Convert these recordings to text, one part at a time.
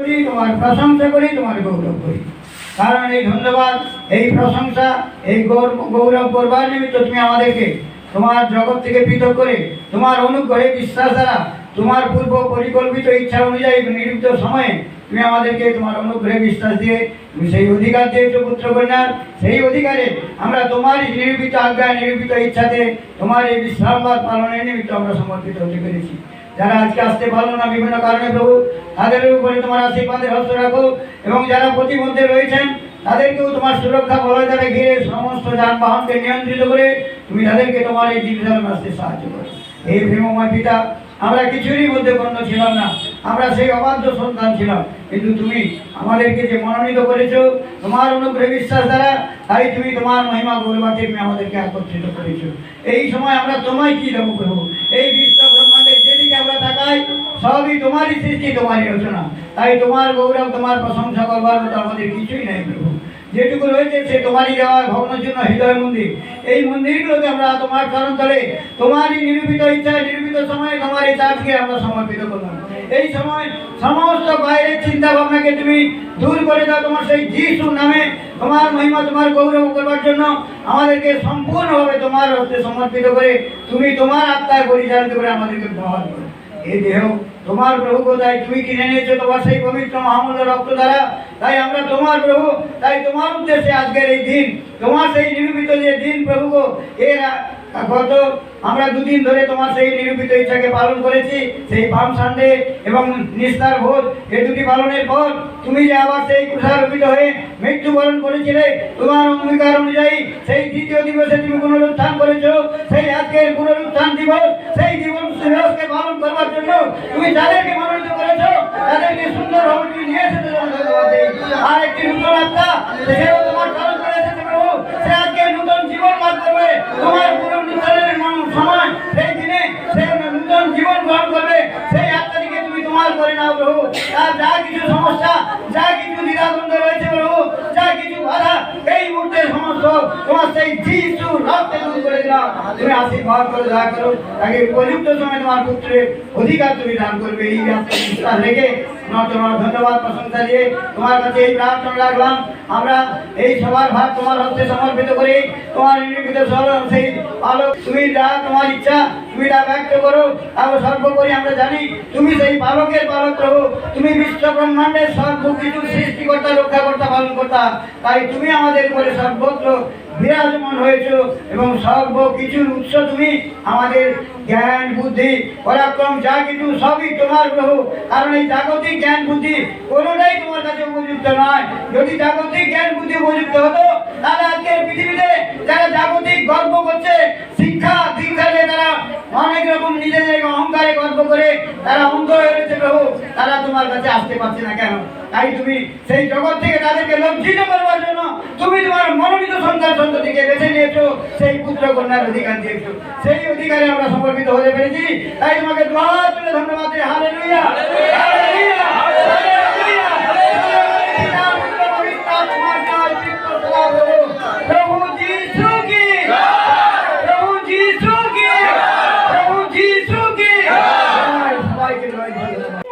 করি, তোমার প্রশংসা করি, তোমার গৌরব করি। কারণ এই ধন্যবাদ, এই প্রশংসা, এই গৌরব করবার নিমিত্ত তুমি আমাদেরকে তোমার জগৎ থেকে পৃথক করে তোমার অনুগ্রহে বিশ্বাস দ্বারা তোমার পূর্ব পরিকল্পিত ইচ্ছা অনুযায়ী নির্মিত সময়ে তুমি আমাদেরকে তোমার অনুগ্রহে বিশ্বাস দিয়ে তুমি সেই অধিকার দিয়েছো পুত্র কন্যার। সেই অধিকারে আমরা তোমারই নিরূপিত আজ্ঞা, নিরূপিত ইচ্ছাতে তোমার এই বিশ্রামবাদ পালনের নিমিত্ত আমরা সমর্পিত হতে পেরেছি। যারা আজকে আসতে পারলো না বিভিন্ন কারণে প্রভু, তাদের উপরে তোমার আশীর্বাদের হস্ত রাখো, এবং যারা প্রতিমধ্যে রয়েছেন তাদেরকেও তোমার সুরক্ষা বলয় দ্বারা ঘিরে সমস্ত যানবাহনকে নিয়ন্ত্রিত করে তুমি তাদেরকে তোমার এই জীবনে আসতে সাহায্য করো। এই প্রেমময় পিতা, আমরা কিছুরই মধ্যে গণ্য ছিলাম না, আমরা সেই অবাধ্য সন্তান ছিলাম, কিন্তু তুমি আমাদেরকে যে মনোনীত করেছো তোমার অনুগ্রহে বিশ্বাস দ্বারা, তাই তুমি তোমার মহিমা গৌরবাকে তুমি আমাদেরকে একত্রিত করেছো। এই সময় আমরা তোমায় কি দেবো প্রভু? এই বিশ্ব ব্রহ্মাণ্ডের যেদিকে আমরা তাকাই সবই তোমারই সৃষ্টি, তোমারই রচনা, তাই তোমার গৌরব, তোমার প্রশংসা করবার মতো আমাদের কিছুই নেই প্রভু। যেটুকু রয়েছে সে তোমারই দেওয়া ভগ্নজীর্ণ হৃদয় মন্দির। এই মন্দিরগুলোকে আমরা তোমার চরণ তলে তোমারই নিরূপিত ইচ্ছা, নিরূপিত সময়ে তোমার এই চাঁদকে আমরা সমর্পিত করলাম। এই সময় সমস্ত বাইরের চিন্তা ভাবনাকে তুমি দূর করে দাও, তোমার সেই যিশুর নামে তোমার মহিমা, তোমার গৌরব করবার জন্য আমাদেরকে সম্পূর্ণভাবে তোমার হস্তে সমর্পিত করে তুমি তোমার আত্মায় পরিচালিত করে আমাদেরকে ব্যবহার করো। এই দেহ তোমার প্রভু কোথায় তুমি কিনে নিয়েছো তোমার সেই পবিত্র মহামূল্য রক্ত দ্বারা, তাই আমরা তোমার প্রভু, তাই তোমার উদ্দেশ্যে আজকের এই দিন, তোমার সেই নিরূপিত যে দিন প্রভু গো, এর গত আমরা দুদিন ধরে তোমার সেই নিরূপিত ইচ্ছাকে পালন করেছি। সেই পাম সানডে এবং নিস্তার ভোজ, এই দুটি পালনের পর তুমি যে আবার সেই ক্রুশারোপিত হয়ে মৃত্যুবরণ করেছিলে, তোমার অঙ্গীকার অনুযায়ী সেই দ্বিতীয় দিবসে তুমি পুনরুত্থান করেছো। সেই আজকের পুনরুত্থান দিবস, সেই দিবসকে পালন করবার জন্য তুমি যাদেরকে মনোনীত করেছো তাদেরকে সুন্দরভাবে তুমি নিয়ে এসেছো। আর একটি নতুন আত্মা সেও তোমার পালন করে এসেছে প্রভু, সে আজকে নতুন জীবন লাভ করবে। তোমার পুনরুত্থানের সময় সেই দিনে সে নতুন জীবন গ্রহণ করবে। সেই আত্মাটিকে তুমি তোমার করে নাও প্রভু। আর যা কিছু সমস্যা, যা কিছু দ্বিধাদ্বন্দ্ব রয়েছে প্রভু, যা কিছু বাধা, এই মুহূর্তে সমস্ত তোমার সেই যিশুর রক্তে দূর করে দিলাম। তুমি আশীর্বাদ করে দয়া করো, তাকে উপযুক্ত সময় তোমার পুত্রের অধিকার তুমি দান করবে। এই বিশ্বাস রেখে তোমার ধন্যবাদ প্রশংসা দিয়ে তোমার কাছে এই প্রার্থনা রাখলাম। আমরা এই সবার ভাগ তোমার হস্তে সমর্পিত করি। তোমার নির্মিত সেই আলোক তুমি যা তোমার ইচ্ছা তুমি তা ব্যক্ত করো। এবং সর্বোপরি আমরা জানি তুমি সেই পালকের পালক প্রভু, তুমি বিশ্ব ব্রহ্মাণ্ডের সর্বকিছু সৃষ্টিকর্তা, রক্ষাকর্তা, পালনকর্তা। তাই তুমি আমাদের উপরে সর্বত্র বিরাজমান হয়েছ এবং সর্বকিছুর উৎস তুমি। আমাদের জ্ঞান, বুদ্ধি, পরাক্রম যা কিছু সবই তোমার প্রভু। কারণ এই জাগতিক জ্ঞান, বুদ্ধি কোনোটাই তোমার কাছে উপযুক্ত নয়। যদি জাগতিক জ্ঞান, বুদ্ধি উপযুক্ত হতো তাহলে আজকের পৃথিবীতে যারা জাগতিক গর্ব করছে, শিক্ষা দীক্ষা দিয়ে তারা অনেক রকম নিজেদের অহংকারে গর্ব করে তারা অন্ধ হয়ে রয়েছে প্রভু, তারা তোমার কাছে আসতে পারছে না কেন? তাই তুমি সেই জগৎ থেকে তাদেরকে লজ্জিত করবার জন্য তুমি তোমার মনোনীত সন্তান সন্ততিকে বেছে নিয়েছো, সেই পুত্র কন্যার অধিকার দিয়েছো। সেই অধিকারে আমরা সমর্পিত হতে পেরেছি। তাই তোমাকে দুহাত তুলে ধন্যবাদ দিই। Hallelujah, hallelujah, hallelujah. প্রভু যিশু কি, প্রভু যিশু কি, প্রভু যিশু কি। সবাইকে ধন্যবাদ।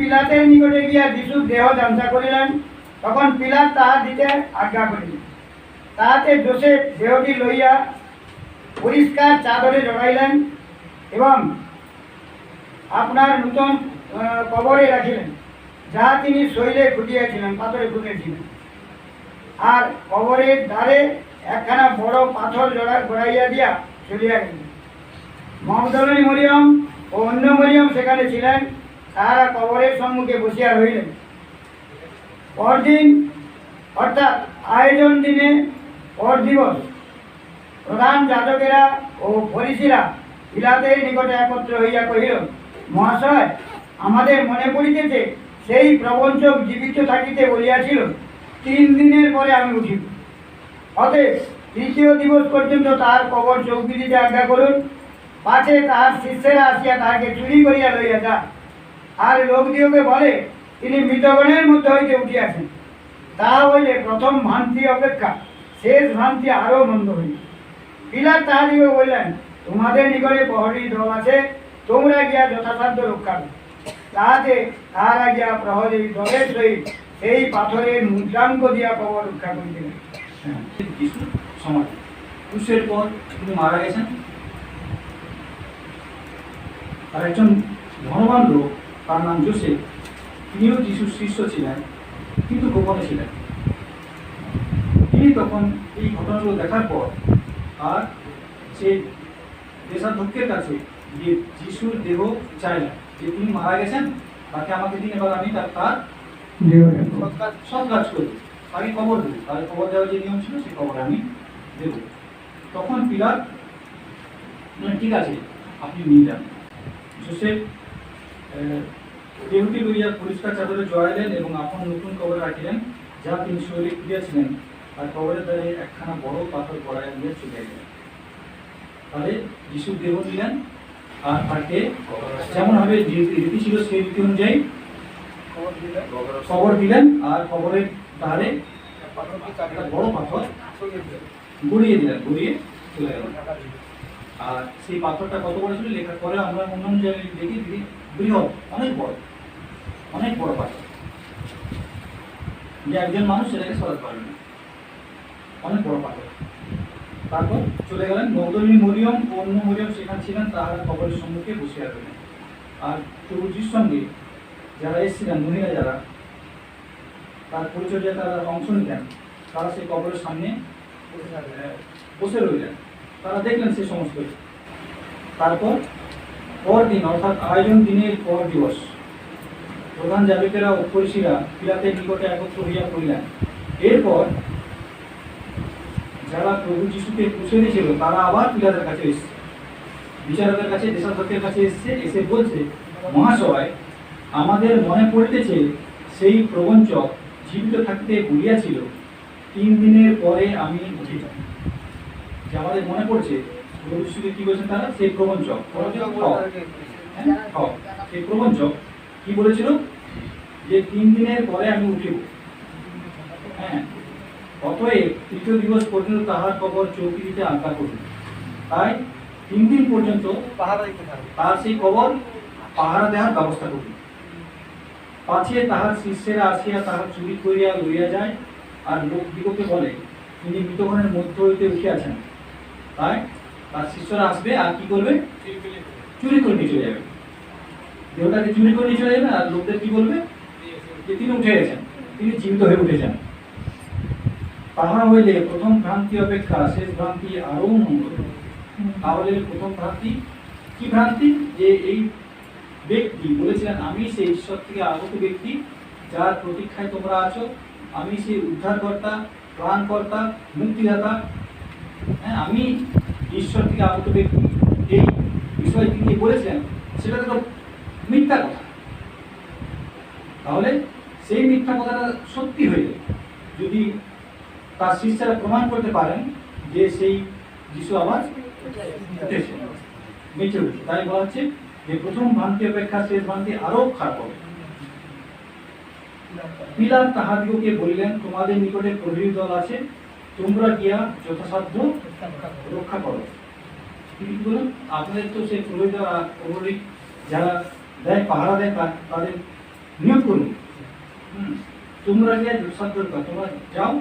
পিলাতের নিকটে গিয়া যিশুর দেহ যাঞ্চা করিলেন, তখন পিলাত তাহা দিতে আজ্ঞা করিলেন। তাহাতে যোসেফ দেহটি লইয়া পরিষ্কার চাদরে জড়াইলেন এবং আপনার নূতন কবরে রাখিলেন, যাহা তিনি শৈলে খুঁটিয়াছিলেন, পাথরে খুঁটিয়াছিলেন। আর কবরের দ্বারে একখানা বড় পাথর গড়াইয়া দিয়া চলিয়া গেলেন। মগদলিনী মরিয়ম ও অন্য মরিয়ম সেখানে ছিলেন, তাহারা কবরের সম্মুখে বসিয়া রহিলেন। পরদিন অর্থাৎ আয়োজন দিনে পর দিবস প্রধান যাজকেরা ও ফরিসিরা পিলাতের নিকটে একত্র হইয়া কহিল, মহাশয়, আমাদের মনে পড়িতেছে সেই প্রবঞ্চক জীবিত থাকিতে বলিয়াছিল, 3 দিনের পরে আমি উঠিব। অতএব 3য় দিবস পর্যন্ত তাহার কবর চৌকি দিতে আজ্ঞা করুন, পাছে তাহার শিষ্যেরা আসিয়া তাহাকে চুরি করিয়া লইয়া যায়। আর লোকদিওকে বলে, তিনি মৃতগণের মধ্যে হইতে উঠিয়াছেন। তাহা হইলে প্রথম ভ্রান্তি অপেক্ষা শেষ ভ্রান্তি আরও মন্দ হইল। পিলাত তাহাদিকে বললেন, তোমাদের নিকটে প্রহরী দল আছে, তোমরা গিয়া যথাসাধ্য রক্ষা করো। তাহারা গিয়া প্রহরী দলের সহিত সেই পাথরের মুদ্রাঙ্ক দিয়া কবর রক্ষা করিলেন। যিশুর সমাধি ক্রুশের পর তিনি মারা গেছেন। আর একজন ধনবান লোক, তার নাম যোসেফ, তিনিও যিশুর শিষ্য ছিলেন, কিন্তু গোপনে ছিলেন। তিনি তখন এই ঘটনাগুলো দেখার পর আর সে দেশাধ্যক্ষের কাছে গিয়ে যিশুর দেহ চাইলেন, যে তিনি মারা গেছেন, তাকে আমাকে দিন, এবার আমি তার সৎ কাজ করব, তাকে খবর দেব, তাহলে খবর দেওয়ার যে নিয়ম ছিল সেই খবর আমি দেব। তখন পিলাত ঠিক আছে, আপনি নিয়ে যান। যোসেফ দেহটি লইয়া পরিষ্কার চাদরে জড়াইলেন এবং আপন নতুন কবরে রাখিলেন, যা তিনি শৈলে খুঁড়িয়াছিলেন। আর কবরের দ্বারে একখানা বড় পাথর গড়াইয়া দিয়ে চলে গেলেন। তাহলে যিশুর দেহ নিলেন আর তাকে যেমনভাবে রীতি ছিল সেই রীতি অনুযায়ী কবর দিলেন। আর কবরের দ্বারে বড় পাথর গড়িয়ে দিলেন, গড়িয়ে চলে গেলেন। আর সেই পাথরটা কত বড় ছিল লেখার পরে আমরা অন্যান্য জায়গায় দেখি বৃহৎ, অনেক বড় পাথর, যে একজন মানুষ সেটাকে সরাতে পারবে না, অনেক বড় পাথর। তারপর চলে গেলেন। মগদলিনী মরিয়ম ও অন্য মরিয়ম সেখানে ছিলেন, তাহারা কবরের সম্মুখে বসিয়া রইলেন। আর প্রভুজির সঙ্গে যারা এসেছিলেন, মহিলা যারা তার পরিচর্যায় তারা অংশ নিতেন, তারা সেই কবরের সামনে বসে রইলেন। তারা দেখলেন সে সমস্ত। তারপর পরদিন অর্থাৎ আয়োজন দিনের পর দিবস প্রধান যাজকেরা ও ফরিসিরা পিলাতের নিকটে একত্র হইয়া পড়িলেন। এরপর যারা প্রভু যিশুকে ক্রুশে দিয়েছিল তারা আবার পিলাতের কাছে এসেছে, বিচারকের কাছে, দেশাধ্যক্ষের কাছে এসে বলছে, মহাশয়, আমাদের মনে পড়িতেছে সেই প্রবঞ্চক জীবিত থাকতে বলিয়াছিল, 3 দিনের পরে আমি উঠিব। যে আমাদের মনে পড়ছে প্রভু যিশুকে কি বলছেন তারা, সেই প্রবঞ্চক সেই প্রবঞ্চক কি বলেছিল, যে 3 দিনের পরে আমি উঠিব। হ্যাঁ, অতএব 3য় দিবস পর্যন্ত তাহার কবর চৌকি দিতে আজ্ঞা করুন। তাই 3 দিন পর্যন্ত তার সেই কবর পাহারা দেওয়ার ব্যবস্থা করুন, পাছে তাহার শিষ্যেরা আসিয়া তাহার চুরি করিয়া লইয়া যায়। আর লোকদিগকে বলে, তিনি মৃতগণের মধ্য হইতে উঠিয়াছেন। তাই তার শিষ্যরা আসবে আর কি করবে, চুরি করে নিয়ে চলে যাবে, দেহটাকে চুরি করে নিয়ে চলে যাবে। আর লোকদের কি বলবে, যে তিনি উঠে গেছেন, তিনি জীবিত হয়ে উঠেছেন। তাহা হইলে প্রথম ভ্রান্তি অপেক্ষা শেষ ভ্রান্তি আরও মঙ্গল। তাহলে প্রথম ভ্রান্তি কি ভ্রান্তি, যে এই ব্যক্তি বলেছিলেন, আমি সেই ঈশ্বর থেকে আগত ব্যক্তি, যার প্রতীক্ষায় তোমরা আছো, আমি সেই উদ্ধারকর্তা, প্রাণকর্তা, মুক্তিদাতা, হ্যাঁ, আমি ঈশ্বর থেকে আগত ব্যক্তি, এই বিষয় তিনি বলেছেন, সেটা তো মিথ্যা কথা। তাহলে সেই মিথ্যা কথাটা সত্যি হয়ে যায় যদি তার শিষ্যরা প্রমাণ করতে পারেন যে সেই যিশু আবার বেঁচে উঠেছে। তাই বলা হচ্ছে যে প্রথম ভ্রান্তি অপেক্ষা শেষ ভ্রান্তি আরো খারাপ হবে। পিলাত তাহাদিগকে বলিলেন, তোমাদের নিকটে প্রহরী দল আছে, তোমরা গিয়া যথাসাধ্য রক্ষা করো। তিনি কি বলেন, আপনাদের তো সেই প্রহরী যারা দেয়, পাহারা দেয়, তাদের নিয়োগ করুন। তোমরা যে যথাসাধ্য রক্ষা, তোমরা যাও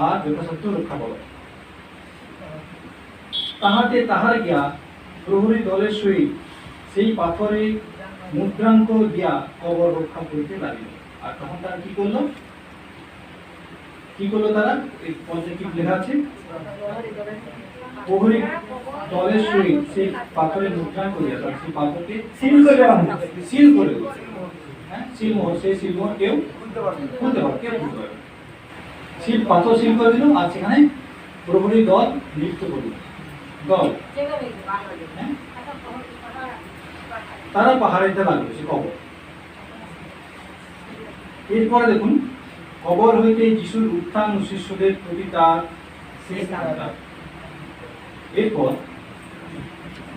আর যথাসাধ্য রক্ষা করো। তাহাতে তাহার গিয়া প্রহরী দলের সহিত সেই পাথরে মুদ্রাঙ্ক দিয়া কবর রক্ষা করিতে লাগিল। আর তখন তারা কি করলো? কি করলো তারা? এই পঞ্চে কি লেখা আছে? প্রহরী দলের সহিত সেই পাথরে মুদ্রাঙ্ক দিয়া তারা সেই পাথরকে সিল করে দেওয়া হলো। সিল করে দিল। হ্যাঁ, সিলমোহর, সেই সিলমোহর কেউ খুলতে পারবে, কেউ খুলতে পারবে। সিল, পাথর সিল করে দিল আর সেখানে প্রহরী দল নৃত্য করল। দল, হ্যাঁ, তারা পাহাড়েতে লাগলো সে কবর। এরপরে দেখুন, কবর হইতে যিশুর উত্থান ও শিষ্যদের প্রতি তার শেষ বার্তা। এরপর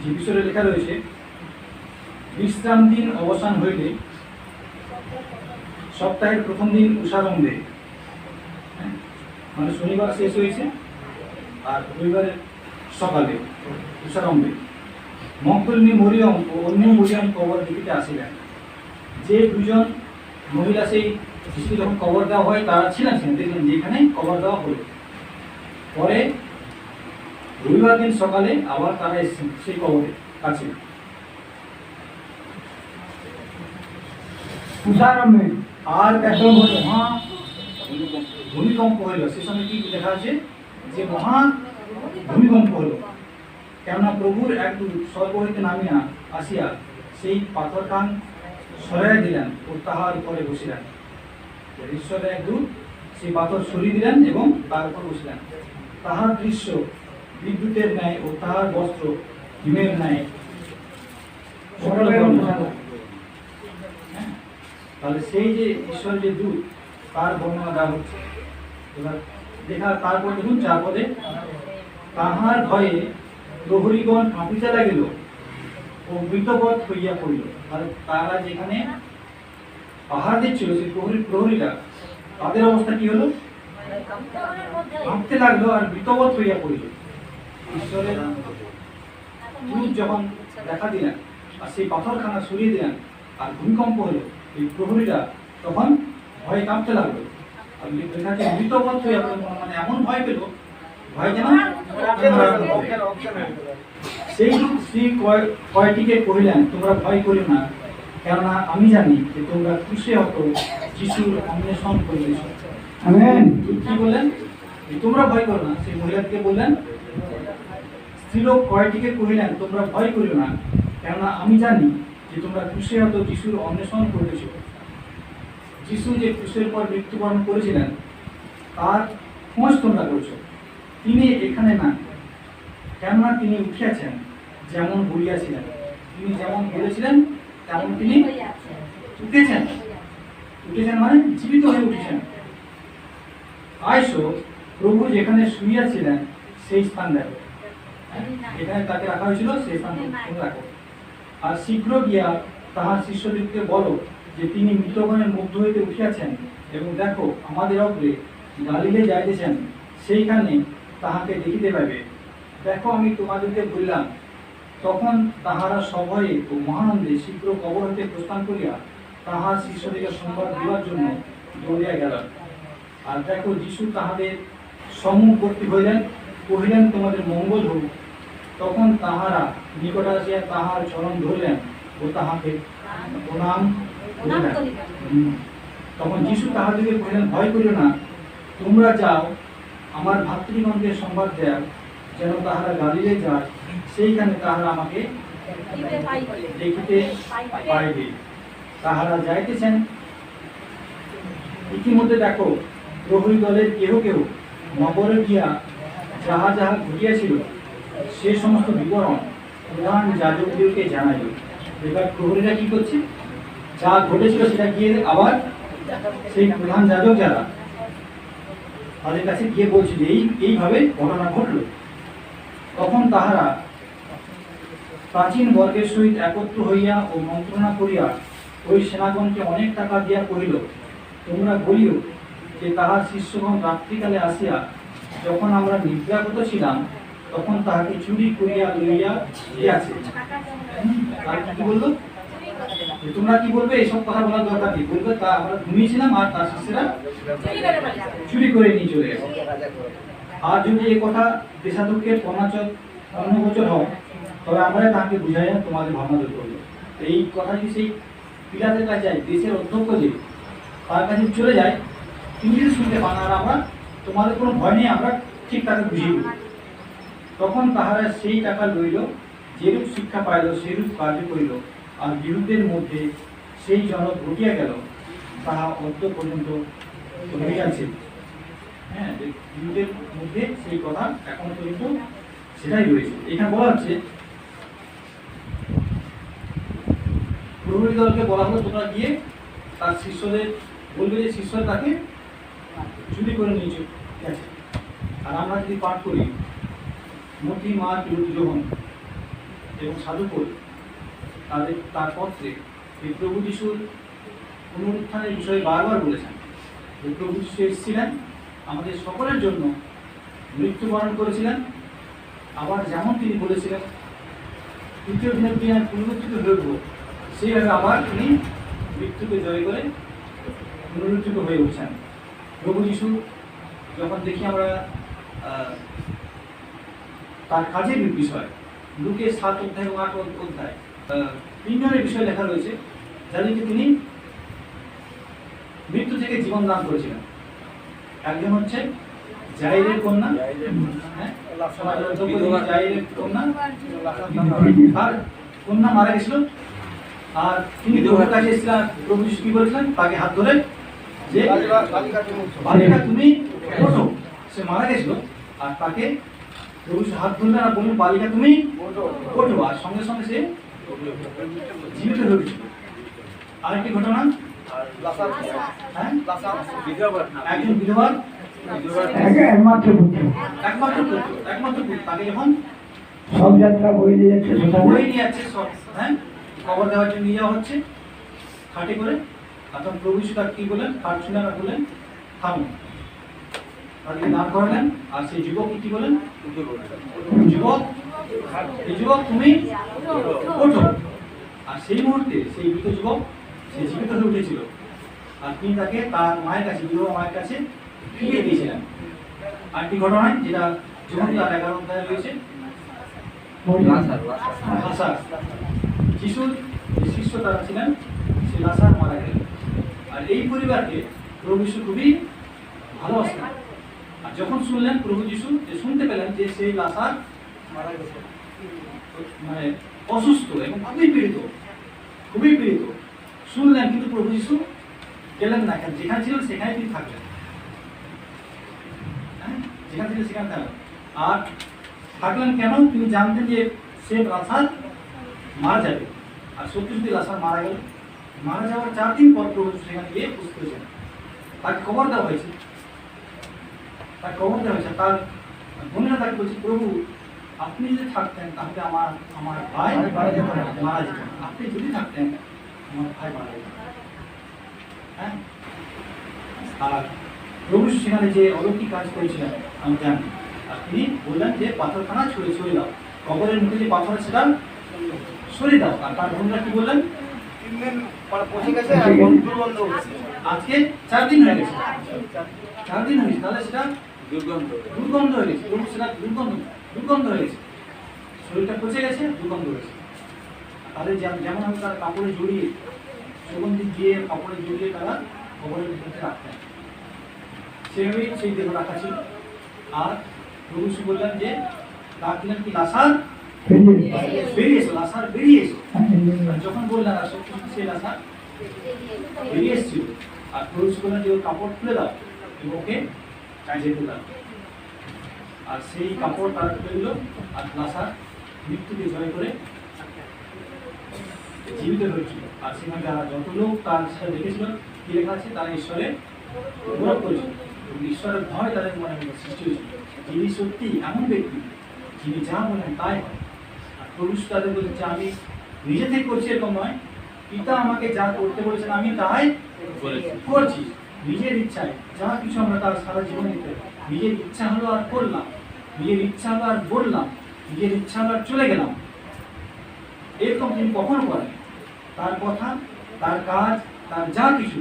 যে বিষয়ে লেখা রয়েছে, বিশ্রাম দিন অবসান হইলে সপ্তাহের প্রথম দিন উষারম্ভে, মানে শনিবার শেষ হয়েছে আর রবিবারের সকালে উষারম্ভে মগদলিনী মরিয়ম ও অন্য মরিয়ম কবর দেখিতে আসিলেন। যে দুজন মহিলা সেই যিশুকে যখন কবর দেওয়া হয় তারা ছিলেন দেখলেন যেখানে কবর দেওয়া হলো। পরে রবিবার দিন সকালে আবার তারা এসেছেন সেই কবরের কাছে। উষারম্ভে আর দেখো মহা ভূমিকম্প হইল। সে সময় কি লেখা আছে? যে মহা ভূমিকম্প হলো, কেননা প্রভুর এক দূত স্বর্গ হইতে নামিয়া আসিয়া সেই পাথর খান সরাইয়া দিলেন ও তাহার উপরে বসিলেন। ঈশ্বরের এক দূত সেই পাথর সরিয়ে দিলেন এবং তার উপর বসিলেন। তাহার দৃশ্য বিদ্যুতের ন্যায় ও তাহার বস্ত্র হিমের ন্যায়। হ্যাঁ, তাহলে সেই যে ঈশ্বরের যে দূত তার বর্ণনা দেওয়া হচ্ছে। এবার দেখা, তারপর দেখুন 4 পদে, তাহার ভয়ে প্রহরীগণ কাঁপিতে লাগিল ও মৃতবৎ হইয়া পড়িল। আর তারা যেখানে পাহাড় দিচ্ছিল সেই প্রহরীরা, তাদের অবস্থা কি হলো? কাঁপতে লাগলো আর মৃতবৎ হইয়া পড়িল। ঈশ্বরের দূত যখন দেখা দিলেন আর সেই পাথরখানা সরিয়ে দিলেন আর ভূমিকম্প হলো, এই প্রহরীরা তখন ভয়ে কাঁপতে লাগলো আর লেখাকে মৃতবৎ হইয়া পড়িল, মানে এমন ভয় পেল, ভয় যেন সেই শ্রী কয়টিকে কহিলেন, তোমরা ভয় করিও না, কেননা আমি জানি যে তোমরা ক্রুশে হত যিশুর অন্বেষণ করিতেছ। আমেন। কি বললেন? তোমরা ভয় করো না। সেই মহিলাকে বললেন, স্ত্রীলোক কয়টিকে কহিলেন, তোমরা ভয় করিও না, কেননা আমি জানি যে তোমরা ক্রুশে হত যিশুর অন্বেষণ করিতেছ। যিশু যে ক্রুশের পর মৃত্যুবরণ করেছিলেন তার খোঁজ তোমরা করছো। তিনি এখানে না, কেননা তিনি উঠিয়াছেন যেমন বলিয়াছিলেন। তিনি যেমন বলেছিলেন তেমন তিনি উঠেছেন। উঠেছেন মানে জীবিত হয়ে উঠেছেন। আইসো, প্রভু যেখানে শুইয়াছিলেন সেই স্থান দেখো। এখানে তাকে রাখা হয়েছিল, সেই স্থান রাখো। আর শীঘ্র গিয়া তাহার শিষ্যদিগকে বলো যে তিনি মৃতগণের মধ্য হইতে উঠিয়াছেন, এবং দেখো আমাদের অগ্রে গালিলে যাইতেছেন, সেইখানে তাহাকে দেখিতে পাইবে। দেখো আমি তোমাদেরকে বললাম। তখন তাহারা সভয়ে ও মহানন্দে শীঘ্র কবর হইতে প্রস্থান করিয়া তাহার শিষ্যদিগকে সংবাদ দেওয়ার জন্য দৌড়িয়া গেল। আর দেখো যিশু তাহাদের সম্মুখবর্তী হইলেন, কহিলেন, তোমাদের মঙ্গল হোক। তখন তাহারা নিকট আসিয়া তাহার চরণ ধরিলেন ও তাহাকে প্রণাম করিলেন। তখন যিশু তাহাদেরকে কহিলেন, ভয় করিও না, তোমরা যাও আমার ভাতৃগণকে সংবাদ দেয় যেন তাহারা গালিলে যায়, সেইখানে তাহারা আমাকে দেখিতে পাইবে। তাহারা যাইতেছেন। ইতিমধ্যে দেখো প্রহরী দলের কেহ কেহ নগরে গিয়া যাহা যাহা ঘটিয়াছিল সে সমস্ত বিবরণ প্রধান যাজকদেরকে জানাইল। এবার প্রহরীরা কি করছে? যা ঘটেছিল সেটা গিয়ে আবার সেই প্রধান যাজক যারা তাদের কাছে গিয়ে বলছিল এইভাবে ঘটনা ঘটল। তখন তাহারা প্রাচীন বর্গের সহিত একত্র হইয়া ও মন্ত্রণা করিয়া ওই সেনাগণকে অনেক টাকা দিয়া কহিল, তোমরা বলিও যে তাহার শিষ্যগণ রাত্রিকালে আসিয়া যখন আমরা নিদ্রাগত ছিলাম তখন তাহাকে চুরি করিয়া লইয়া গিয়াছে। তার কি বললো? যে তোমরা কি বলবে, এইসব কথা বলার দরকার নেই। বলবে তা আমরা ঘুমিয়েছিলাম আর তার শিষ্যরা চুরি করে নিয়ে চলে গেছে। আর যদি এই কথা দেশাধ্যক্ষের অন্নগোচর হয়, তবে আমরা তাকে বুঝাই না তোমাদের ভাবনা দূর করবো। এই কথা যদি সেই পিলাতের কাছে যায়, দেশের অধ্যক্ষ যে তার কাছে চলে যায়, তিনি যদি শুনতে পান আর আমরা তোমাদের কোনো ভয় নেই, আমরা ঠিক তাকে বুঝিয়ে দেব। তখন তাহারা সেই টাকা লইল, যেরূপ শিক্ষা পাইল সেরূপ কার্য করিল, আর বিরুদ্ধের মধ্যে সেই জনক ঘটিয়া গেল, তাহা অদ্য পর্যন্ত রহিয়াছে। হ্যাঁ, যে বিরুদ্ধের মধ্যে সেই কথা এখন পর্যন্ত সেটাই রয়েছে। এখানে বলা হচ্ছে প্রহরী দলকে বলা হলো তোমরা গিয়ে তার শিষ্যদের বলবে যে শিষ্য তাকে চুরি করে নিয়েছে, ঠিক আছে। আর আমরা যদি পাঠ করি মতি মা যোহন এবং সাধুপোল তার পত্রে এই প্রভু যিশুর পুনরুত্থানের বিষয়ে বারবার বলেছেন যে প্রভু যিশু এসেছিলেন আমাদের সকলের জন্য, মৃত্যুবরণ করেছিলেন, আবার যেমন তিনি বলেছিলেন তৃতীয় দিনের দিন আমি পুনরুত্থিত হইব, সেইভাবে আবার তিনি মৃত্যুকে জয় করে পুনরুত্থিত হয়ে উঠছেন। প্রভু যিশু যখন দেখি আমরা তার কাজের বিষয় লুকে 7 অধ্যায় এবং 8 অধ্যায় 3 জনের বিষয় লেখা রয়েছে যাদেরকে তিনি মৃত্যু থেকে জীবন দান করেছিলেন। একজন হচ্ছে জাইরের কন্যা, জাইরের কন্যা, তার কন্যা মারা গেছিল, আর তিনি প্রভুর কাছে এসেছিলেন। প্রভু যিশু কি বলেছিলেন? তাকে হাত ধরে যে বালিকা তুমি ওঠো। সে মারা গেছিল আর তাকে প্রভু হাত ধরলেন আর বললেন বালিকা তুমি ওঠো, আর সঙ্গে সঙ্গে সে জীবিত হয়ে উঠেছিল। আরেকটি ঘটনা, একজন বিধবার একমাত্র পুত্র, তাকে যখন সব যাত্রা বই নিয়ে যাচ্ছে, বই নিয়ে যাচ্ছে সব, হ্যাঁ, খবর দেওয়ার জন্য নিয়ে যাওয়া হচ্ছে খাটে করে। তখন প্রভু যিশু তাকে কি বললেন? খাট শুনে বললেন থামো, তাকে দাঁড় করালেন। আর সেই যুবক কি বলেন? যুবক তুমি ওঠো। আর সেই মুহূর্তে সেই মৃত যুবক সে জীবিত হয়ে উঠেছিল, আর তিনি তাকে তার মায়ের কাছে, বিধবা মায়ের কাছে ফিরিয়ে দিয়েছিলেন। আরেকটি ঘটনায় যেটা যখন তার 11 অধ্যায়ে রয়েছে, লাসার, যিশুর যে শিষ্য তারা ছিলেন, সে লাসার মারা গেলেন। আর এই পরিবারকে প্রভু যিশু খুবই ভালোবাসতেন। আর যখন শুনলেন প্রভু যিশু, শুনতে পেলেন যে সেই লাসার মারা গেছে, মানে অসুস্থ এবং খুবই পীড়িত শুনলেন, কিন্তু প্রভু যিশু গেলেন না, যেখানে ছিলেন সেখানে তিনি থাকলেন। যেখানে ছিলেন সেখানে থাকলেন। আর থাকলেন কেন? তিনি জানতেন যে সে লাসার মারা যাবে। আর সত্যি সত্যি লাসার মারা গেল। মারা যাওয়ার 4 দিন পর প্রভু যিশু সেখানে গিয়ে উপস্থিত হয়েছেন। তাকে খবর দেওয়া হয়েছে, তার বোনেরা তাকে বলছে প্রভু আপনি যদি থাকতেন তাহলে আমার ভাই মারা যেত, আপনি যদি থাকতেন আমার ভাই মারা যেত। হ্যাঁ, আর প্রভু সেখানে যে অলৌকিক কাজ করেছিলেন আমি জানি। আর তিনি বললেন যে পাথরখানা সরিয়ে দাও, কবরের মুখে যে পাথর সেটা সরিয়ে দাও। আর তার বোনরা কি বললেন? আজকে 4 দিন হয়ে গেছে, তাহলে সেটা দুর্গন্ধ হয়ে গেছে। সেটা দুর্গন্ধ হয়ে গেছে, শরীরটা পচে গেছে, দুর্গন্ধ হয়েছে। তাদের যেমন আমি তার কাপড়ে জড়িয়ে, সুগন্ধি দিয়ে কাপড়ে জড়িয়ে তারা কবরের ভিতরে রাখতেন, সেভাবেই সেই দেহ রাখা ছিল। আর প্রভু যিশু বললেন যে ডাকলেন কি লাসার বেরিয়ে এসো, লাসার বেরিয়ে এসো। যখন বললেন আর সত্যি সত্যি সেই লাসার বেরিয়ে এসেছিল। আর প্রভু যিশু বললেন যে ওর কাপড় খুলে দাও এবং ওকে যেতে দাও। আর সেই কাপড় তারা খুলে দিল, আর লাসার মৃত্যুকে জয় করে জীবিত হয়েছিল। আর সেখানে যারা যত লোক তার সাথে দেখেছিল কি লেখা আছে, তারা ঈশ্বরের গৌরব করেছিল এবং ঈশ্বরের ভয় তাদের মনে সৃষ্টি হয়েছিল। যিনি সত্যি এমন ব্যক্তি যিনি যা বলেন তাই হয়। আর প্রভু তাদের বলছেন যে আমি নিজে থেকে করছি এরকম নয়, পিতা আমাকে যা করতে বলেছেন আমি তাই করছি। নিজের ইচ্ছায় যা কিছু আমরা তার সারা জীবনে নিজের ইচ্ছা হলো আর করলাম, নিজের ইচ্ছা হলো আর বললাম, নিজের ইচ্ছা হলো আর চলে গেলাম, এরকম তিনি কখনো করেন। তার কথা, তার কাজ, তার যা কিছু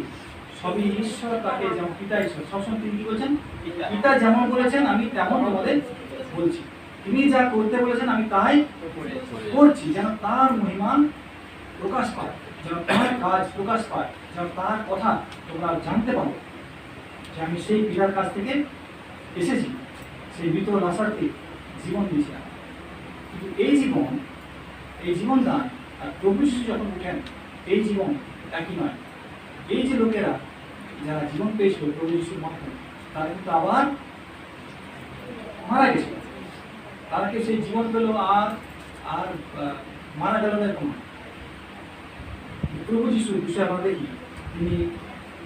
সবই ঈশ্বর তাকে যেমন পিতা ঈশ্বর সবসময় তিনি কি বলছেন, পিতা যেমন বলেছেন আমি তেমন তোমাদের বলছি, তিনি যা করতে বলেছেন আমি তাই করছি, যেন তার মহিমা প্রকাশ পায়, যেন তার কাজ প্রকাশ পায়, যেন তার কথা তোমরা জানতে পারো যে আমি সেই পিতার কাছ থেকে এসেছি, সেই মৃত লাশারকে জীবন দিয়েছিলাম। কিন্তু এই জীবন দান আর প্রভু যিশু যখন উঠেন এই জীবন একই নয়। এই যে লোকেরা যারা জীবন পেয়েছিল প্রভু যিশুর মাধ্যমে তারা কিন্তু আবার মারা গেছিল, তারা কি সেই জীবন পেল আর আর মারা গেল না এরকম নয়। প্রভু যিশুর বিষয়ে আমরা দেখি তিনি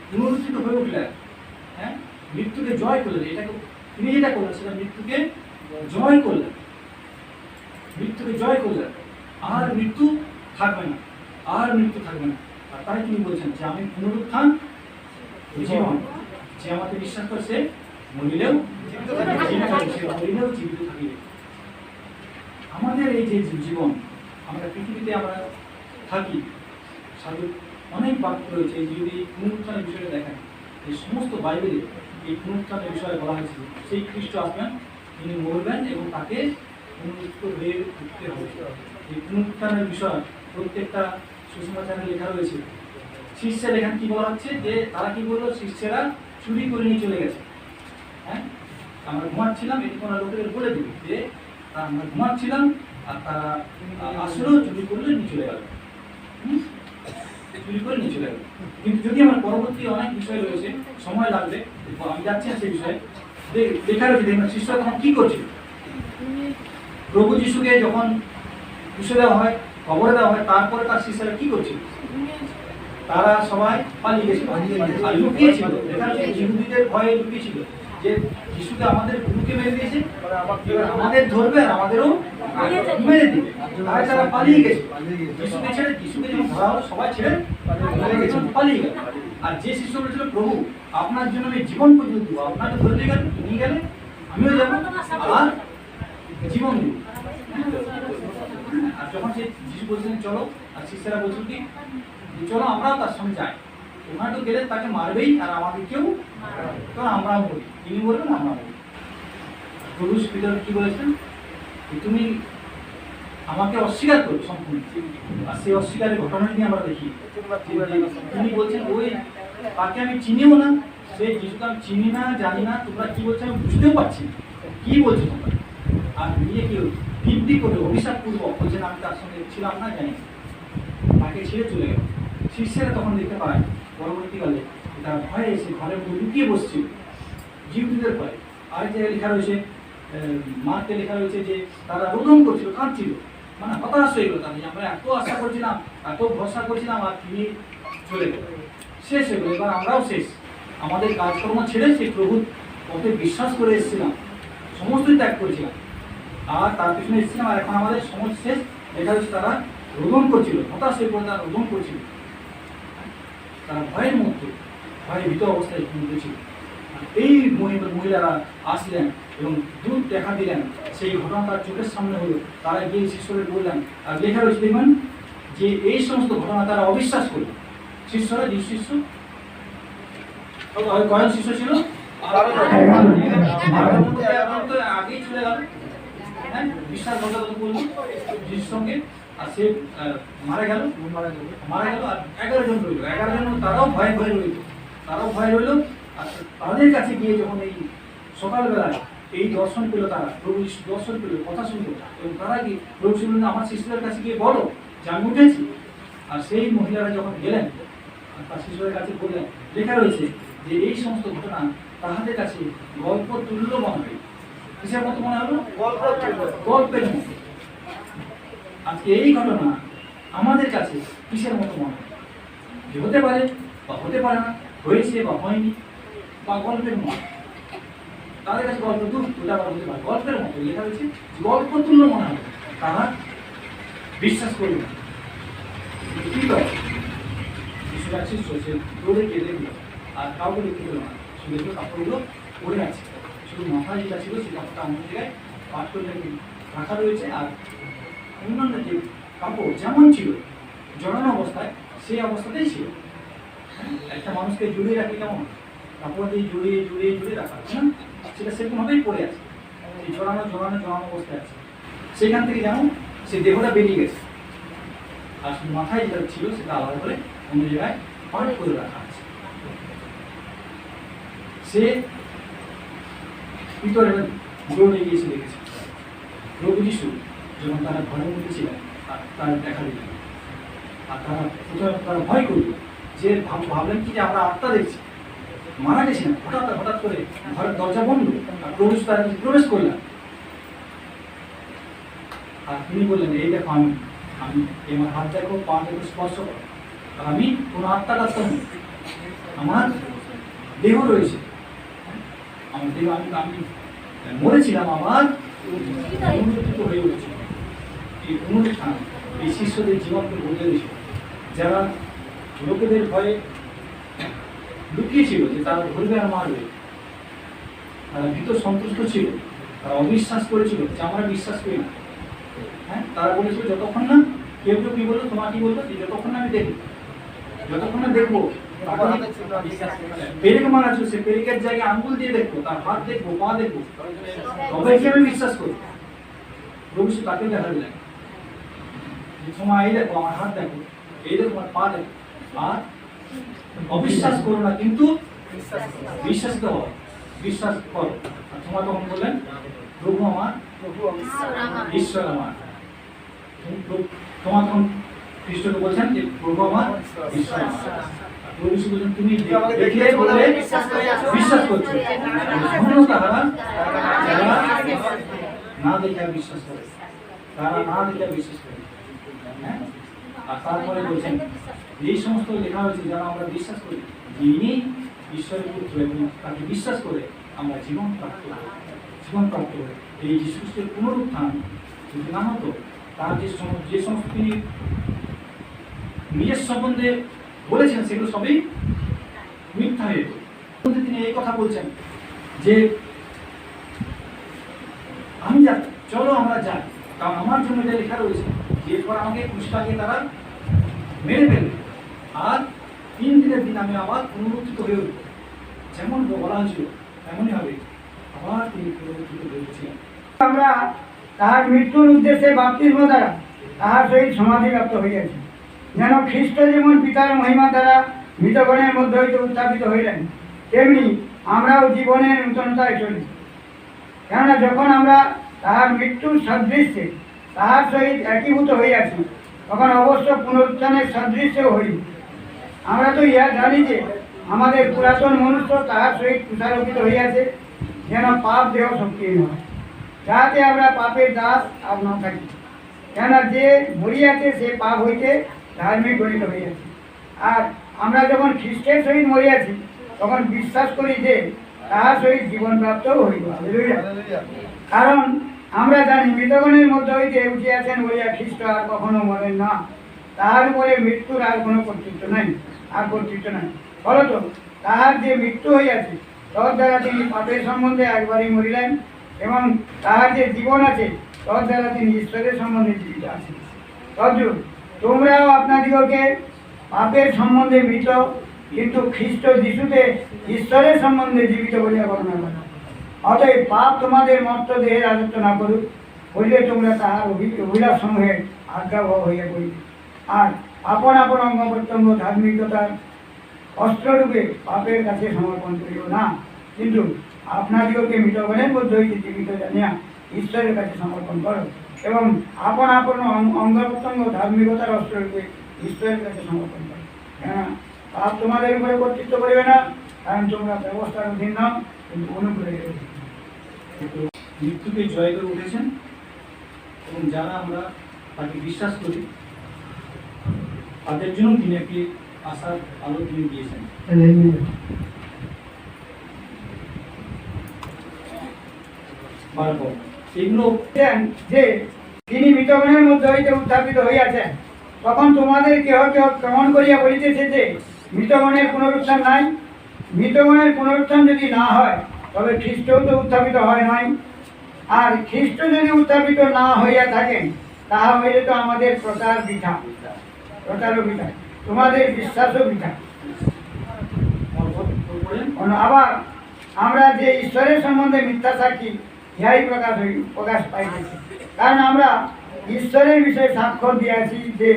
পুনরুত্থিত হয়ে উঠলেন, হ্যাঁ, মৃত্যুকে জয় করলেন। এটাকে তিনি যেটা করলেন সেটা মৃত্যুকে জয় করলেন, মৃত্যুকে জয় করলেন, আর মৃত্যু থাকবে না, আর মৃত্যু থাকবে না। আর তাই তিনি বলছেন যে আমি পুনরুত্থান জীবন, যে আমাকে বিশ্বাস করে সে মরিলেও জীবিত থাকিবে, সে মরিলেও জীবিত থাকিবে। আমাদের এই যে জীবন, আমরা পৃথিবীতে আমরা থাকি, সাধু অনেক বাক্য রয়েছে। যদি পুনরুত্থানের বিষয়ে দেখেন এই সমস্ত বাইবেলে এই পুনরুত্থানের বিষয়ে বলা হয়েছে সেই খ্রিস্ট আসবেন, তিনি মরবেন এবং তাকে পুনরুত্থিত হয়ে উঠতে হবে। এই পুনরুত্থানের বিষয় প্রত্যেকটা সুসমাচারে লেখা রয়েছে। শিষ্যের এখানে কি বলা হচ্ছে যে তারা কি বললো, শিষ্যেরা চুরি করে নিয়ে চলে গেছে। হ্যাঁ, আমরা ঘুমাচ্ছিলাম, এটি কোনো লোকেদের বলে দিবে যে আমরা ঘুমাচ্ছিলাম আর তারা আসলেও চুরি করলে নিয়ে চলে গেল, চুরি করে নিয়ে চলে গেল। কিন্তু যদি আমার পরবর্তী অনেক বিষয় রয়েছে, সময় লাগবে, আমি যাচ্ছি না সেই বিষয়ে। লেখা রয়েছে দেখবেন শিষ্যরা তখন কি করছিল। প্রভু যিশুকে যখন পুষে দেওয়া হয়, কবরে দেওয়া হয়, তারপরে তার শিষ্যরা কি করছিল, তারা সবাই পালিয়ে গেছিল আর লুকিয়েছিল। দেখা যাচ্ছে ইহুদিদের ভয়ে লুকিয়েছিল যে যিশুকে আমাদের গুরুকে মেরে দিয়েছে, এবার আমাদের ধরবে আর আমাদেরও মেরে দিবে। তাই তারা পালিয়ে গেছে, যিশুকে ছেড়ে, যিশুকে যখন ধরা হলো সবাই ছেড়ে পালিয়ে গেল। আর যে শিষ্য বলেছিল প্রভু আপনার জন্য আমি জীবন পর্যন্ত দেবো, আপনাকে ধরে নিয়ে গেলে আমিও যাবো আর জীবন দেব। আর যখন সে যিশু বলছিলেন চলো, আর শিষ্যরা বলছিল কি চলো আমরাও তার সঙ্গে যাই, ওখানে তো গেলে তাকে মারবেই আর আমাদের কেউ, কারণ আমরা মরি, তিনি বলবেন আমরা মরি। প্রভু পিতার কি বলেছেন, তুমি আমাকে অস্বীকার করো সম্পূর্ণ। আর সেই অস্বীকারের ঘটনাটি আমরা দেখি, তিনি বলছেন ওই তাকে আমি চিনিও না, সেই যিশুকে আমি চিনি না, জানি না, তোমরা কি বলছো আমি বুঝতেও পারছি না কি বলছো তোমরা। আর নিয়ে কেউ ভিত্তি করে অভিশাপ পূর্বক বলছেন আমি তার সঙ্গে ছিলাম না, জানি, তাকে ছেড়ে চলে গেল। শিষ্যরা তখন দেখতে পায় পরবর্তীকালে তারা ভয়ে এসে ঘরের মধ্যে লুকিয়ে বসছিল জিহুদীদের ভয়ে। আর যে লেখা রয়েছে মার্কে লেখা রয়েছে যে তারা রোদন করছিল, কাঁদছিল, মানে হতাশ হয়ে গেল তারা, আমরা এত আশা করছিলাম, এত ভরসা করছিলাম আর তিনি চলে গেল, শেষ হয়ে গেল, এবার আমরাও শেষ। আমাদের কাজকর্ম ছেড়ে সেই প্রভুর পথে বিশ্বাস করে এসেছিলাম, সমস্তই ত্যাগ করেছিলাম আর তার পিছনে এসেছিলাম, আর এখন আমাদের সময় শেষ। দেখা যাচ্ছে তারা রোদন করছিল, হতাশ হয়ে পড়ে তারা রোদন করছিল, তারা ভয়ের মধ্যে, ভয়ে ভীত অবস্থায় মধ্যে ছিল। এই মহিলারা আসলেন এবং দূত দেখা দিলেন, সেই ঘটনা তার চোখের সামনে হলো, তারা গিয়ে শিষ্যদের বললেন। আর লেখা রয়েছে দেখবেন যে এই সমস্ত ঘটনা তারা অবিশ্বাস করল। শিষ্যরা যে শিষ্য কয়েক শিষ্য ছিল আগেই চলে গেল, হ্যাঁ, বিশ্বাসঘাতকতা করলো যিশুর সঙ্গে, আর সে মারা গেল আর 11 জন রইল। 11 জন তারাও ভয় রইল। আর তাদের কাছে গিয়ে যখন এই সকালবেলায় এই দর্শন পেল, তারা প্রভু দর্শন পেল, কথা শুনলো, এবং তারা গিয়ে প্রভু শুনলেন আমার শিষ্যদের কাছে গিয়ে বলো যে আমি উঠেছি। আর সেই মহিলারা যখন গেলেন তার শিষ্যদের কাছে বললেন, লেখা রয়েছে যে এই সমস্ত ঘটনা তাহাদের কাছে গল্প তুল্য মনে হয়। কিসের মতো মনে হলো? গল্পের মতো। আজকে এই ঘটনা আমাদের কাছে কিসের মতো মনে হয়? যে হতে পারে বা হতে পারে না, হয়েছে বা হয়নি, বা গল্পের মতো। তাদের কাছে গল্প দূর ওটা আবার হতে পারে গল্পের মতো। লেখা হয়েছে গল্প তুল্য মনে হবে, তারা বিশ্বাস করবে না। কি করে শিষ্য সে দৌড়ে গিয়ে দেখলো আর কাউকে দেখতে পেল না, শুধু দেখলো কাপড়গুলো পড়ে আছে, শুধু মাথা যেটা ছিল সেই কাপড়টা অন্য জায়গায় পাঠ করে রাখা রয়েছে, আর অন্যান্য যে কাপড় যেমন ছিল জড়ানো অবস্থায় সেই অবস্থাতেই ছিল। একটা মানুষকে জড়িয়ে রাখলে কেমন, কাপড় দিয়ে জড়িয়ে জড়িয়ে জড়িয়ে রাখা আছে না, সেটা সেরকমভাবেই পড়ে আছে, সেই জড়ানো জড়ানো জড়ানো অবস্থায় আছে। সেখান থেকে যেমন সে দেহটা বেরিয়ে গেছে, আর শুধু মাথায় যেটা ছিল সেটা আলাদা করে অন্য জায়গায় পাঠ করে রাখা আছে। সে ভিতরে দৌড়ে গিয়েছে দেখেছে প্রভু যিশু যখন তারা ঘরের মধ্যে ছিলেন তারা দেখা দিলেন, আর তারা প্রথমে তারা ভয় করল, যে ভাবলেন কি যে আমরা আত্মা দেখছি, মারা গেছি না। হঠাৎ করে ঘরের দরজা বন্ধ, আর প্রভু তারা প্রবেশ করলেন, আর তিনি বললেন এই দেখো আমি আমি আমার হাত দেখো, পা দেখো, স্পর্শ করো, আর আমি কোনো আত্মা নই, আমার দেহ রয়েছে, আমার দেহ আমি আমি মরেছিলাম, আমার পুনরুত্থিত হয়ে উঠেছিল। এই পুনরুত্থান এই শিষ্যদের জীবনকে বদলে দিয়েছিল। যারা লোকেদের ভয়ে লুকিয়েছিল যে তারা ধরবে আর মারবে, তারা ভীত সন্তুষ্ট ছিল, তারা অবিশ্বাস করেছিল যে আমরা বিশ্বাস করি না। হ্যাঁ, তারা বলেছিল যতক্ষণ না কেউ কি বললো, তোমার কি বললো, যে যতক্ষণ না আমি দেখবো, যতক্ষণ না দেখবো পেরেক মারা ছিল, সে পেরেকের জায়গায় আঙ্গুল দিয়ে দেখবো, তার হাত দেখবো, পা দেখবো, তবে কি আমি বিশ্বাস করি। প্রভু তাকে দেখা দিলেন, সময় এই দেখো আমার হাত দেখো, এই দেখো আমার পা দেখো, আর অবিশ্বাস করো না, কিন্তু বিশ্বাস করো, বিশ্বাস করো। আর তোমার তখন বললেন প্রভু আমার, ঈশ্বর আমার। তোমার তখন খ্রিস্টকে বলছেন যে প্রভু আমার, ঈশ্বর আমার। প্রভু বলছেন তুমি দেখলে বলে বিশ্বাস করছো, ধন্য তারা যারা না দেখে বিশ্বাস করে, তারা না দেখে বিশ্বাস করে। হ্যাঁ, আর তারপরে বলছেন এই সমস্ত লেখা হয়েছে যারা আমরা বিশ্বাস করি যে ইনি ঈশ্বরের পুত্র, এবং তাকে বিশ্বাস করে আমরা জীবন প্রাপ্ত করে। এই যীশু খ্রিস্টের পুনরুত্থান যদি না হতো, তার যে সমস্ত তিনি নিজের সম্বন্ধে বলেছেন সেগুলো সবই মিথ্যা হয়ে যেত। তিনি এই কথা বলছেন যে আমি যাই, চলো আমরা যাই, কারণ আমার জন্য এটা লেখা রয়েছে যে এরপর আমাকে ক্রুশটাকে তারা মেরে ফেলবে, আর 3 দিনের দিন আমি আবার পুনরুত্থিত হয়ে উঠব। যেমন বলা হয়েছিল তেমনই হবে, আবার তিনি পুনরুত্থিত হয়ে উঠছিলেন। আমরা তাহার মৃত্যুর উদ্দেশ্যে বাপ্তিস্ম দ্বারা তাহার সহিত সমাধিপ্রাপ্ত হইয়াছি, যেন খ্রিস্ট যেমন পিতার মহিমা দ্বারা মৃতগণের মধ্যে হইতে উত্থাপিত হইলেন, তেমনি আমরাও জীবনের নূতনতায় চলি। কেননা যখন আমরা তাহার মৃত্যুর সাদৃশ্যে তাহার সহিত একীভূত হইয়াছি, তখন অবশ্য পুনরুত্থানের সাদৃশ্যও হই। আমরা তো ইহা জানি যে আমাদের পুরাতন মনুষ্য তাহার সহিত তুষারোপিত হইয়াছে, যেন পাপ দেহ শক্তিহীন হয়, যাহাতে আমরা পাপের দাস আর না থাকি। কেননা যে মরিয়াছে সে পাপ হইতে ধার্মিক গণিত হইয়াছে। আর আমরা যখন খ্রিস্টের সহিত মরিয়াছি, তখন বিশ্বাস করি যে তাহার সহিত জীবন প্রাপ্ত হইব। কারণ আমরা জানি মৃতগণের মধ্যে হইতে উঠিয়াছেন বলিয়া খ্রিস্ট আর কখনো মরেন না, তাহার উপরে মৃত্যুর আর কোনো কর্তৃত্ব নাই, ফলত তাহার যে মৃত্যু হইয়াছে তদ দ্বারা তিনি পাপের সম্বন্ধে একবারই মরিলেন, এবং তাহার যে জীবন আছে তদ দ্বারা তিনি ঈশ্বরের সম্বন্ধে জীবিত আছেন। তদ্রূপ তোমরাও আপনাদিগকে পাপের সম্বন্ধে মৃত, কিন্তু খ্রিস্ট যিশুতে ঈশ্বরের সম্বন্ধে জীবিত বলিয়া বর্ণনা করো। অতএব পাপ তোমাদের মর্ত দেহে রাজত্ব না করুক, হইলে তোমরা তাহার অভিলাষ সমূহে আজ্ঞাবহ হইয়া পড়িবে। আর আপন আপন অঙ্গ প্রত্যঙ্গ ধার্মিকতার অস্ত্ররূপে পাপের কাছে সমর্পণ করিও না, কিন্তু আপনাদিগকে মৃতগণের মধ্যে হইতে জীবিত জানিয়া ঈশ্বরের কাছে সমর্পণ করো, এবং আপন আপন অঙ্গ প্রত্যঙ্গ ধার্মিকতার অস্ত্ররূপে ঈশ্বরের কাছে সমর্পণ করো। কেননা পাপ তোমাদের উপরে কর্তৃত্ব করিবে না, কারণ তোমরা ব্যবস্থার অধীন নও, কিন্তু অনুগ্রহের অধীন। মৃত্যুকে জয় করে উঠেছেন, এবং যারা আমরা তাকে বিশ্বাস করি তাদের জন্য তিনি একটি আশার আলো তিনি দিয়েছেন। এগুলো যে তিনি মৃতগণের মধ্যে হইতে উত্থাপিত হইয়াছেন, তখন তোমাদের কেহ কেহ কেমন করিয়া বলিতেছে যে মৃতগণের পুনরুত্থান নাই। মৃতগণের পুনরুত্থান যদি না হয়, তবে খ্রিস্টও তো উত্থাপিত হয় নাই। আর খ্রিস্ট যদি উত্থাপিত না হইয়া থাকেন, তাহা হইলে তো আমাদের প্রচারও বৃথা। তোমাদের বিশ্বাসও বৃথা। পড়েন। আবার আমরা যে ঈশ্বরের সম্বন্ধে মিথ্যা সাক্ষী ইহাই প্রকাশ পাইতেছি, কারণ আমরা ঈশ্বরের বিষয়ে স্বাক্ষর দিয়েছি যে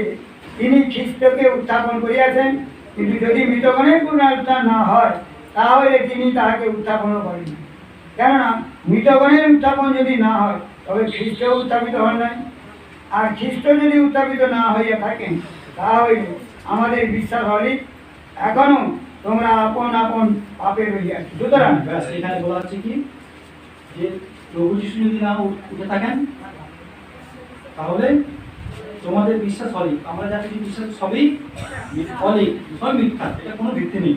তিনি খ্রিস্টকে উত্থাপন করিয়াছেন, কিন্তু যদি মৃতগণের পুনরুত্থান না হয় তাহলে তিনি তাহাকে উত্থাপনও করেন। কেননা মৃতগণের উত্থাপন যদি না হয় তবে খ্রিস্ট উত্থাপিত হন নাই, আর খ্রিস্ট যদি উত্থাপিত না হইয়া থাকেন তাহলে আমাদের বিশ্বাস হলে এখনো তোমরা আপন আপন পাপে রইয়াছ। সুতরাং ব্যাস, এখানে বলা হচ্ছে কি যে প্রভু যিশু যদি না উঠে থাকেন তাহলে তোমাদের বিশ্বাস হলে, আমরা যা কিছু বিশ্বাস সবই হলে, সব মিথ্যা, এটা কোনো ভিত্তি নেই।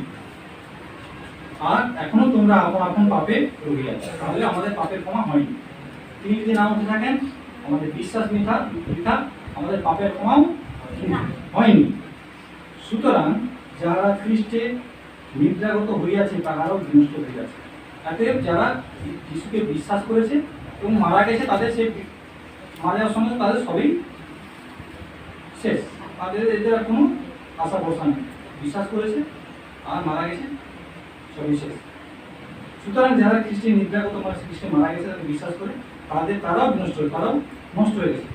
আর এখনো তোমরা আপন আপন পাপে রয়ে আছো, তাহলে আমাদের পাপের ক্ষমা হয়নি। তিনি যদি না উঠে থাকেন আমাদের বিশ্বাস মিথ্যা, আমাদের পাপের ক্ষমাও হয়নি। সুতরাং যারা খ্রিস্টে নিদ্রাগত হইয়াছে তাহারাও বিনষ্ট হইয়াছে। অতএব যারা যিশুকে বিশ্বাস করেছে এবং মারা গেছে তাদের সে মারা যাওয়ার সঙ্গে তাদের সবই শেষ, তাদের এদের আর কোনো আশা ভরসা নেই। বিশ্বাস করেছে আর মারা গেছে, সবই শেষ। সুতরাং যারা খ্রিস্টে নিদ্রাগত মানে খ্রিস্টে মারা গেছে তাদের বিশ্বাস করে তারাও নষ্ট হয়ে গেছে।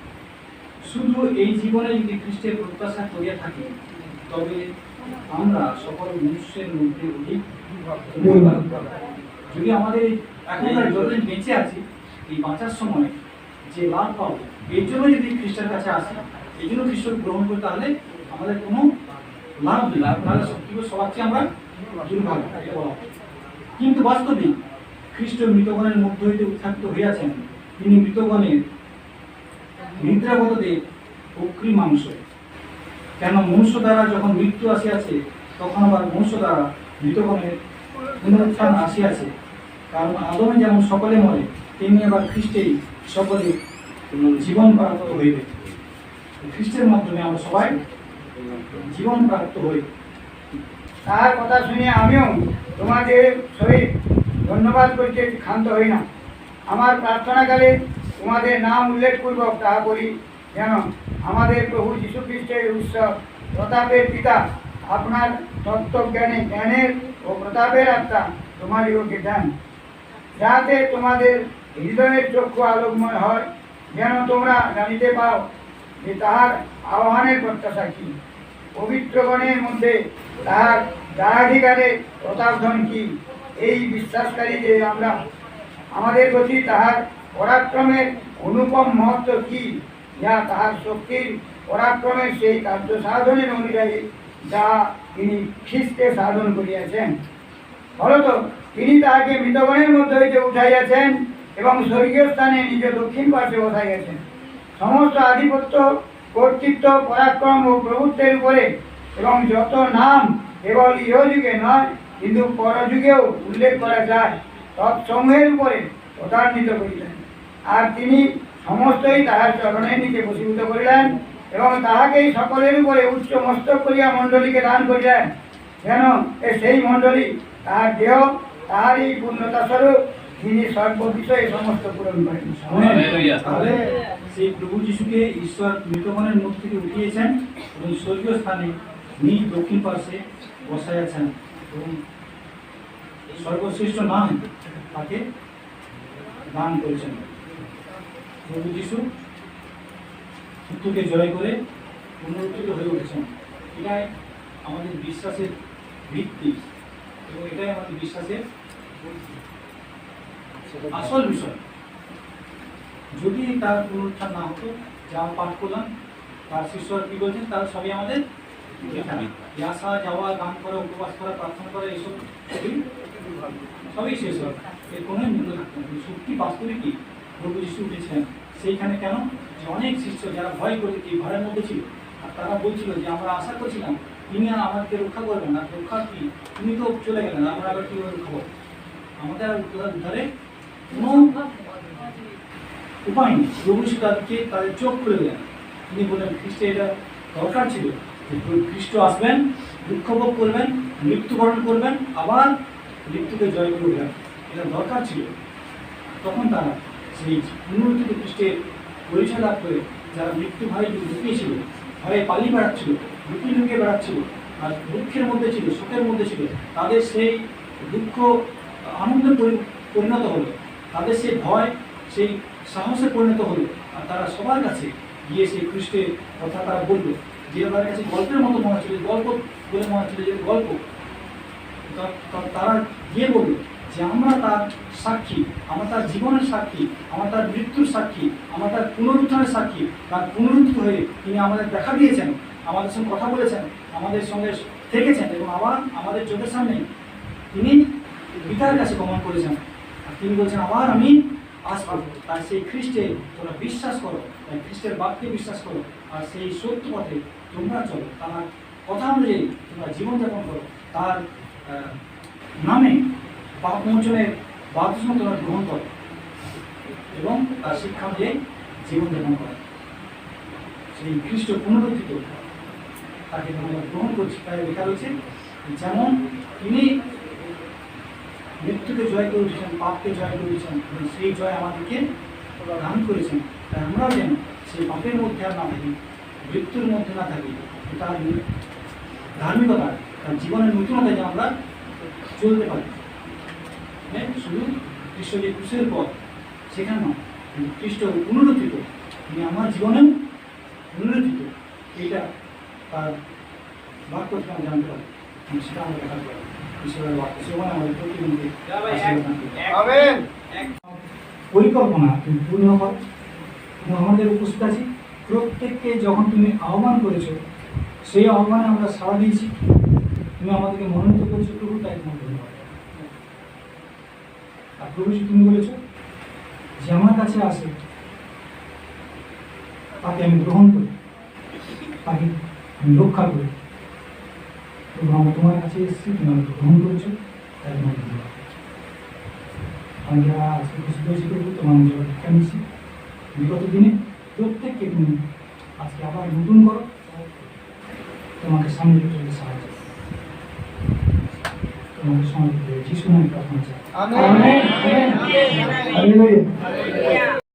শুধু এই জীবনে যদি খ্রিস্টের প্রত্যাশা করিয়া থাকি তবে আমরা সকল মনুষ্যের মধ্যে অধিক যদি আমাদের এখনকার যতদিন বেঁচে আছি এই বাঁচার সময় যে লাভ পাবো এর জন্য যদি খ্রিস্টের কাছে আসি, এই জন্য খ্রিস্ট গ্রহণ করি, তাহলে আমাদের কোনো লাভ নেই, তাহলে সবার চেয়ে আমরা দুর্ভাগ্য। কিন্তু বাস্তবিক খ্রিস্ট মৃতগণের মধ্য হইতে উত্থাপিত হইয়াছেন, তিনি মৃতগণের নিদ্রাগতদের অগ্রিমাংশ। কেন মনুষ্য দ্বারা যখন মৃত্যু আসিয়াছে তখন আবার মনুষ্য দ্বারা মৃতগণের পুনরুত্থান আসিয়াছে। কারণ আদমে যেমন সকলে মরে, তেমনি আবার খ্রিস্টেই সকলে জীবন প্রাপ্ত হইবে। খ্রিস্টের মাধ্যমে আমরা সবাই জীবন প্রাপ্ত হই। তাহার কথা শুনিয়া আমিও তোমাদের সহিত ধন্যবাদ করিতে ক্ষান্ত হই না। আমার প্রার্থনাকালে তোমাদের নাম উল্লেখপূর্বক তাহা করি, যেন আমাদের প্রভু যীশু খ্রিস্টের উৎসব প্রতাপের পিতা আপনার জ্ঞানের ও প্রতাপের আত্মা তোমাদিগকে দেন, যাতে তোমাদের হৃদয়ের চক্ষু আলোকময় হয়, যেন তোমরা জানিতে পাও যে তাহার আহ্বানের প্রত্যাশা কি, পবিত্রগণের মধ্যে তাহার দায়াধিকারে প্রতাপধন কি, এই বিশ্বাসকারী যে আমরা আমাদের প্রতি তাহার পরাক্রমের অনুপম মহত্ব কি, যা তাহার শক্তির পরাক্রমের সেই কার্য সাধনের অনুযায়ী যা তিনি খ্রিস্টে সাধন করিয়াছেন। ফলত তিনি তাহাকে মৃতগণের মধ্য হইতে উঠাইয়াছেন এবং স্বর্গীয় স্থানে নিজ দক্ষিণ পার্শ্বে বসাইয়াছেন। সমস্ত আধিপত্য, কর্তৃত্ব, পরাক্রম ও প্রভুত্বের উপরে এবং যত নাম কেবল ইহযুগে নয় কিন্তু পরযুগেও উল্লেখ করা যায় তৎসমূহের উপরে প্রতান্বিত করিলেন। আর তিনি সমস্তই তাহার চরণের নিচে বশীভূত করিলেন এবং তাহাকেই সকলের উপরে উচ্চ মস্তক করিয়া মণ্ডলীকে দান করিলেন, যেন সেই মণ্ডলী তাহার দেহ তাহারই পূর্ণতা স্বরূপ তিনি সর্ববিষয়ে সমস্ত পূরণ করেন। তাহলে সেই প্রভু যিশুকে ঈশ্বর মৃতগণের মুখ থেকে উঠিয়েছেন এবং স্বর্গীয় স্থানে নিজ দক্ষিণ পার্শ্বে বসাইয়াছেন এবং সর্বশ্রেষ্ঠ নাম তাকে দান করেছেন। প্রভু যিশু মৃত্যুকে জয় করে পুনরুত্থিত হয়ে উঠেছেন। এটাই আমাদের বিশ্বাসের ভিত্তি এবং এটাই আমাদের বিশ্বাসের আসল বিষয়। যদি তার পুনরুত্থান না হতো, যা পাঠ করলাম তার শিষ্যরা কি বলছেন, তার সবই আমাদের আসা যাওয়া, গান করা, উপবাস করা, প্রার্থনা করা, এইসব সবই শেষ হয়, এর কোনো মূল্য থাকতো না। সত্যি বাস্তবে কি প্রভু যিশু উঠেছেন সেইখানে কেন যে অনেক শিষ্য যারা ভয় করে এই ভয়ের মধ্যে ছিল, আর তারা বলছিল যে আমরা আশা করছিলাম তিনি আর আমাদেরকে রক্ষা করবেন না, রক্ষা কি তিনি তো চলে গেলেন, আমরা আবার কীভাবে খাবো, আমাদের আর উদ্ধারে কোনো উপায় নেই। প্রভু যিশু তাদেরকে তাদের চোখ খুলে দিলেন। তিনি বললেন খ্রিস্টে এটা দরকার ছিল যে খ্রিস্ট আসবেন, দুঃখ ভোগ করবেন, মৃত্যুবরণ করবেন, আবার মৃত্যুকে জয় করে উঠবেন, এটা দরকার ছিল। তখন তারা সেই পুনরুত্থিত খ্রিস্টের পরিচয় লাভ করে যারা মৃত্যু ভয়ে লুকিয়েছিল, ভয়ে পালিয়ে বেড়াচ্ছিল, লুকিয়ে লুকিয়ে বেড়াচ্ছিল আর দুঃখের মধ্যে ছিল, শোকের মধ্যে ছিল, তাদের সেই দুঃখ আনন্দে পরিণত হলো, তাদের সেই ভয় সেই সাহসে পরিণত হলো। আর তারা সবার কাছে গিয়ে সেই খ্রিস্টের কথা তারা বললো, যে তাদের কাছে গল্পের মতো মনে হচ্ছিল, গল্প বলে মনে হচ্ছিল যে গল্প। তারা গিয়ে বললো যে আমরা তার সাক্ষী, আমরা তার জীবনের সাক্ষী, আমরা তার মৃত্যুর সাক্ষী, আমরা তার পুনরুত্থানের সাক্ষী। তার পুনরুত্থিত হয়ে তিনি আমাদের দেখা দিয়েছেন, আমাদের সঙ্গে কথা বলেছেন, আমাদের সঙ্গে থেকেছেন এবং আবার আমাদের চোখের সামনে তিনি পিতার কাছে গমন করেছেন। আর তিনি বলছেন আবার আমি আসবো। তাই সেই খ্রিস্টে তোমরা বিশ্বাস করো, তাই খ্রিস্টের বাক্যে বিশ্বাস করো, আর সেই সত্য পথে তোমরা চলো, তার কথা অনুযায়ী তোমরা জীবনযাপন করো, তার নামে পাপ মোচনের বাধ্যতা তোমরা গ্রহণ করো এবং তার শিক্ষা অনুযায়ী জীবনযাপন করো। সেই খ্রিস্ট পুনরুত্থিত তাকে তোমরা গ্রহণ করছি। তাই লেখা রয়েছে যেমন তিনি মৃত্যুকে জয় করে উঠেছেন, পাপকে জয় করে উঠেছেন, এবং সেই জয় আমাদেরকে দান করেছেন। তাই আমরাও যেন সেই পাপের মধ্যে আর না থাকি, মৃত্যুর মধ্যে না থাকি, তার ধার্মিকতা, তার জীবনের নতুনতায় যেন আমরা চলতে পারি। শুধু খ্রিস্ট যে ক্রুশের পথ সেখানে নয়, কিন্তু খ্রিস্ট পুনরুত্থিত, তিনি আমার জীবনেও পুনরুত্থিত, এইটা তার বাক্য থেকে আমরা জানতে পারি, সেটা আমরা দেখাতে পারি। ঈশ্বরের বাক্য সেখানে আমাদের প্রতিনিধি পরিকল্পনা তুমি পূর্ণ কর। এবং আমাদের উপস্থিত আছি প্রত্যেককে যখন তুমি আহ্বান করেছো, সেই আহ্বানে আমরা সাড়া দিয়েছি, তুমি আমাদেরকে মনোনীত করেছো প্রভু, তাই তোমার ধন্যবাদ। আর প্রভু তুমি বলেছো যে আমার কাছে আসে তাকে আমি গ্রহণ করি, তাকে আমি রক্ষা করি। প্রভু আমরা তোমার কাছে এসেছি, তুমি আমাকে গ্রহণ করেছো, তাই তোমার ধন্যবাদ। আমি যারা আজকে উপস্থিত হয়েছি প্রভু, তোমার আমি যারা শিক্ষা নিচ্ছি বিগত দিনে প্রত্যেককে তুমি আজকে আবার নতুন করো, তোমাকে সামনে চলতে সাহায্য করো। তোমাকে সময় যিশু নামে প্রার্থনা চাই। আমেন।